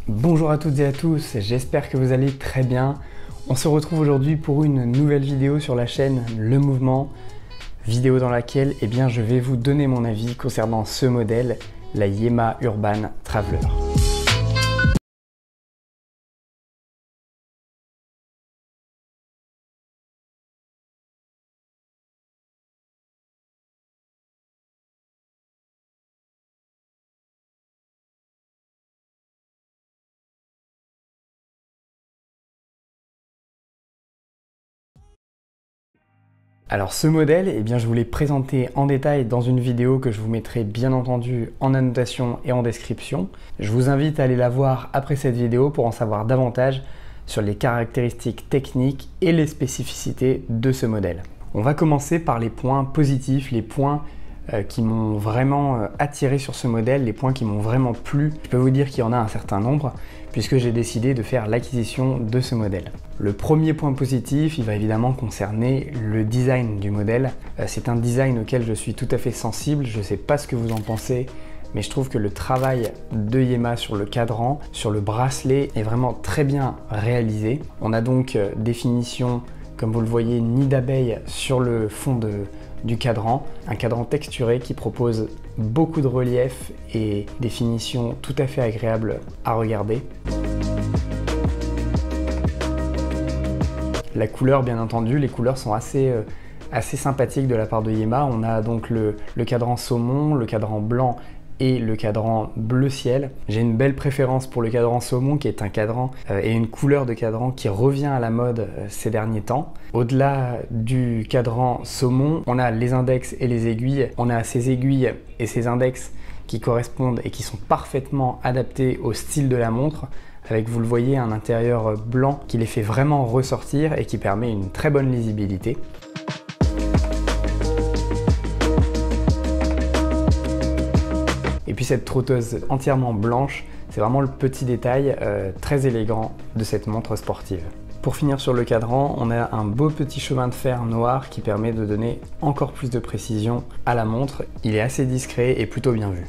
Bonjour à toutes et à tous, j'espère que vous allez très bien. On se retrouve aujourd'hui pour une nouvelle vidéo sur la chaîne Le Mouvement, vidéo dans laquelle je vais vous donner mon avis concernant ce modèle, la Yema Urban Traveler. Alors ce modèle, je vous l'ai présenté en détail dans une vidéo que je vous mettrai bien entendu en annotation et en description. Je vous invite à aller la voir après cette vidéo pour en savoir davantage sur les caractéristiques techniques et les spécificités de ce modèle. On va commencer par les points positifs, les points qui m'ont vraiment attiré sur ce modèle, les points qui m'ont vraiment plu. Je peux vous dire qu'il y en a un certain nombre puisque j'ai décidé de faire l'acquisition de ce modèle. Le premier point positif, il va évidemment concerner le design du modèle. C'est un design auquel je suis tout à fait sensible, je ne sais pas ce que vous en pensez, mais je trouve que le travail de Yema sur le cadran, sur le bracelet est vraiment très bien réalisé. On a donc des finitions, comme vous le voyez, nid d'abeille sur le fond du cadran, un cadran texturé qui propose beaucoup de relief et des finitions tout à fait agréables à regarder. La couleur, bien entendu, les couleurs sont assez sympathiques de la part de Yema. On a donc le cadran saumon, le cadran blanc et le cadran bleu ciel. J'ai une belle préférence pour le cadran saumon qui est un cadran et une couleur de cadran qui revient à la mode ces derniers temps. Au-delà du cadran saumon, on a les index et les aiguilles. On a ces aiguilles et ces index qui correspondent et qui sont parfaitement adaptés au style de la montre, avec, vous le voyez, un intérieur blanc qui les fait vraiment ressortir et qui permet une très bonne lisibilité. Et puis cette trotteuse entièrement blanche, c'est vraiment le petit détail très élégant de cette montre sportive. Pour finir sur le cadran, on a un beau petit chemin de fer noir qui permet de donner encore plus de précision à la montre. Il est assez discret et plutôt bien vu.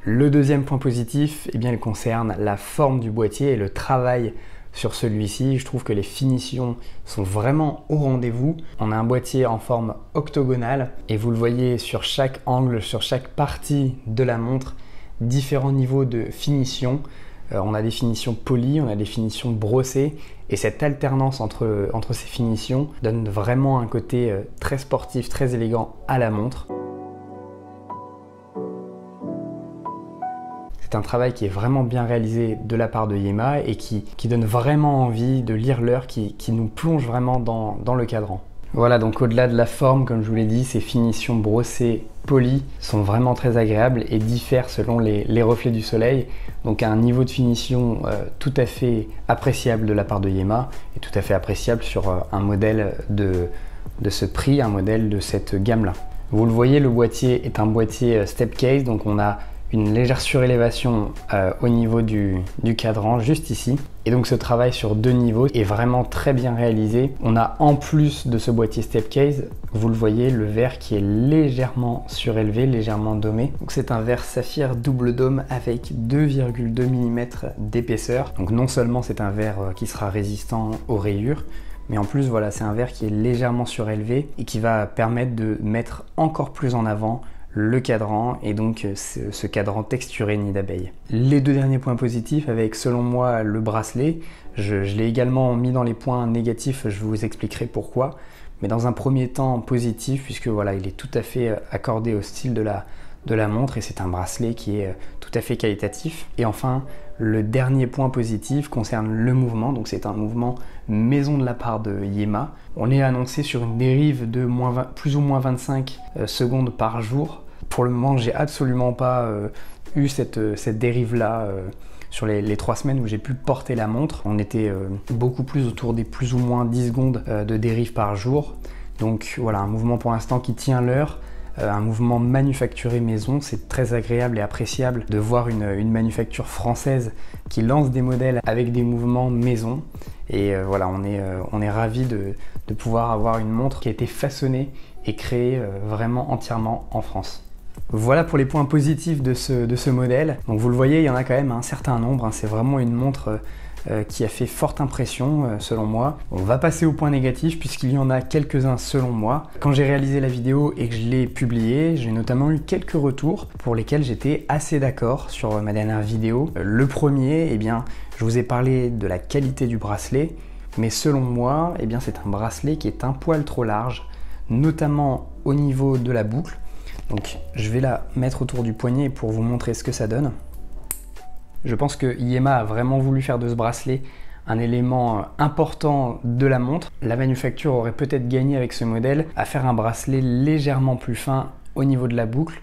Le deuxième point positif, il concerne la forme du boîtier et le travail sur celui-ci. Je trouve que les finitions sont vraiment au rendez-vous. On a un boîtier en forme octogonale et vous le voyez sur chaque angle, sur chaque partie de la montre, différents niveaux de finition. On a des finitions polies, on a des finitions brossées et cette alternance entre ces finitions donne vraiment un côté très sportif, très élégant à la montre. C'est un travail qui est vraiment bien réalisé de la part de Yema et qui donne vraiment envie de lire l'heure, qui nous plonge vraiment dans le cadran. Voilà, donc au-delà de la forme, comme je vous l'ai dit, ces finitions brossées polies sont vraiment très agréables et diffèrent selon les reflets du soleil. Donc un niveau de finition tout à fait appréciable de la part de Yema et tout à fait appréciable sur un modèle de ce prix, un modèle de cette gamme-là. Vous le voyez, le boîtier est un boîtier step case, donc on a une légère surélévation au niveau du cadran, juste ici. Et donc ce travail sur deux niveaux est vraiment très bien réalisé. On a en plus de ce boîtier step case, vous le voyez, le verre qui est légèrement surélevé, légèrement domé. Donc c'est un verre saphir double dôme avec 2,2 mm d'épaisseur. Donc non seulement c'est un verre qui sera résistant aux rayures, mais en plus voilà, c'est un verre qui est légèrement surélevé et qui va permettre de mettre encore plus en avant le cadran et donc ce cadran texturé nid d'abeille. Les deux derniers points positifs avec, selon moi, le bracelet. Je l'ai également mis dans les points négatifs, je vous expliquerai pourquoi. Mais dans un premier temps positif, puisque voilà, il est tout à fait accordé au style de la montre et c'est un bracelet qui est tout à fait qualitatif. Et enfin, le dernier point positif concerne le mouvement. Donc c'est un mouvement maison de la part de Yema. On est annoncé sur une dérive de plus ou moins 25 secondes par jour. Pour le moment, j'ai absolument pas eu cette dérive-là sur les 3 semaines où j'ai pu porter la montre. On était beaucoup plus autour des plus ou moins 10 secondes de dérive par jour. Donc voilà, un mouvement pour l'instant qui tient l'heure. Un mouvement manufacturé maison, c'est très agréable et appréciable de voir une manufacture française qui lance des modèles avec des mouvements maison. Et voilà, on est ravis de pouvoir avoir une montre qui a été façonnée et créée vraiment entièrement en France. Voilà pour les points positifs de ce modèle. Donc vous le voyez, il y en a quand même un certain nombre, hein. C'est vraiment une montre qui a fait forte impression selon moi. On va passer aux points négatifs puisqu'il y en a quelques-uns selon moi. Quand j'ai réalisé la vidéo et que je l'ai publiée, j'ai notamment eu quelques retours pour lesquels j'étais assez d'accord sur ma dernière vidéo. Le premier, eh bien, je vous ai parlé de la qualité du bracelet, mais selon moi, eh bien, c'est un bracelet qui est un poil trop large, notamment au niveau de la boucle. Donc je vais la mettre autour du poignet pour vous montrer ce que ça donne. Je pense que Yema a vraiment voulu faire de ce bracelet un élément important de la montre. La manufacture aurait peut-être gagné avec ce modèle à faire un bracelet légèrement plus fin au niveau de la boucle.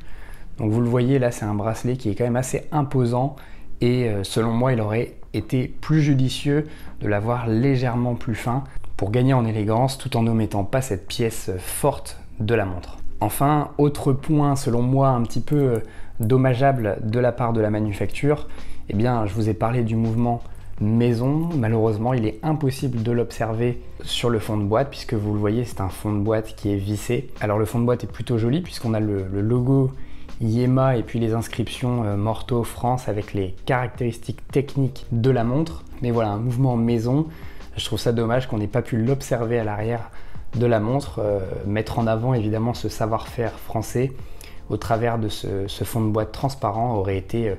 Donc vous le voyez là, c'est un bracelet qui est quand même assez imposant et selon moi il aurait été plus judicieux de l'avoir légèrement plus fin pour gagner en élégance tout en n'omettant pas cette pièce forte de la montre. Enfin, autre point selon moi un petit peu dommageable de la part de la manufacture, eh bien je vous ai parlé du mouvement maison. Malheureusement, il est impossible de l'observer sur le fond de boîte puisque vous le voyez, c'est un fond de boîte qui est vissé. Alors le fond de boîte est plutôt joli puisqu'on a le logo Yema et puis les inscriptions Morteau France avec les caractéristiques techniques de la montre. Mais voilà, un mouvement maison, je trouve ça dommage qu'on n'ait pas pu l'observer à l'arrière de la montre, mettre en avant évidemment ce savoir-faire français au travers de ce fond de boîte transparent aurait été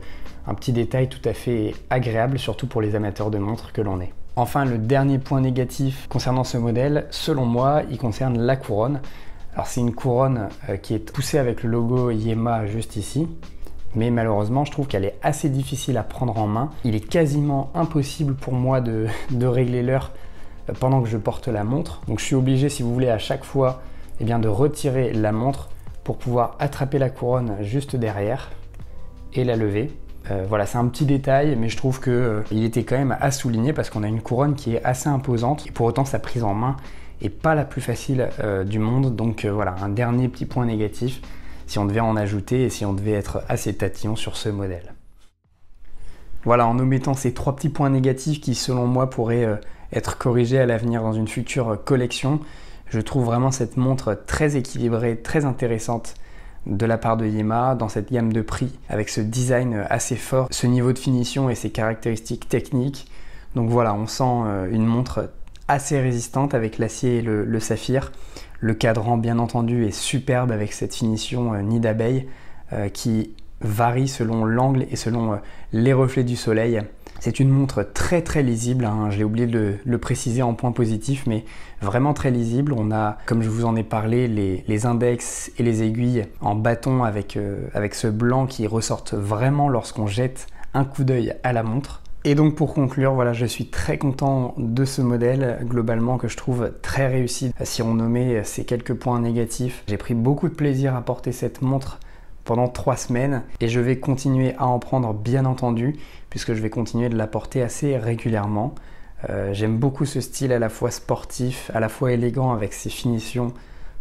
un petit détail tout à fait agréable, surtout pour les amateurs de montres que l'on est. Enfin, le dernier point négatif concernant ce modèle, selon moi, il concerne la couronne. Alors c'est une couronne qui est poussée avec le logo Yema juste ici, mais malheureusement je trouve qu'elle est assez difficile à prendre en main. Il est quasiment impossible pour moi de régler l'heure pendant que je porte la montre. Donc je suis obligé, si vous voulez, à chaque fois eh bien, de retirer la montre pour pouvoir attraper la couronne juste derrière et la lever. Voilà, c'est un petit détail, mais je trouve qu'il était quand même à souligner parce qu'on a une couronne qui est assez imposante et pour autant sa prise en main n'est pas la plus facile du monde. Donc voilà, un dernier petit point négatif si on devait en ajouter et si on devait être assez tatillon sur ce modèle. Voilà, en omettant ces trois petits points négatifs qui selon moi pourraient être corrigés à l'avenir dans une future collection, je trouve vraiment cette montre très équilibrée, très intéressante de la part de Yema dans cette gamme de prix avec ce design assez fort, ce niveau de finition et ses caractéristiques techniques. Donc voilà, on sent une montre assez résistante avec l'acier et le saphir. Le cadran bien entendu est superbe avec cette finition nid d'abeille qui varie selon l'angle et selon les reflets du soleil. C'est une montre très très lisible, hein. Je l'ai oublié de le préciser en point positif, mais vraiment très lisible. On a, comme je vous en ai parlé, les index et les aiguilles en bâton avec ce blanc qui ressortent vraiment lorsqu'on jette un coup d'œil à la montre. Et donc pour conclure, voilà, je suis très content de ce modèle, globalement que je trouve très réussi. Si on nommait ces quelques points négatifs, j'ai pris beaucoup de plaisir à porter cette montre pendant 3 semaines et je vais continuer à en prendre bien entendu puisque je vais continuer de la porter assez régulièrement. J'aime beaucoup ce style à la fois sportif, à la fois élégant avec ses finitions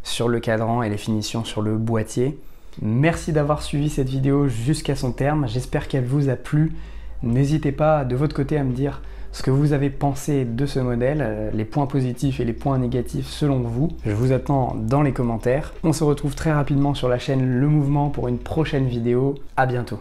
sur le cadran et les finitions sur le boîtier. Merci d'avoir suivi cette vidéo jusqu'à son terme, j'espère qu'elle vous a plu. N'hésitez pas de votre côté à me dire ce que vous avez pensé de ce modèle, les points positifs et les points négatifs selon vous. Je vous attends dans les commentaires. On se retrouve très rapidement sur la chaîne Le Mouvement pour une prochaine vidéo. À bientôt.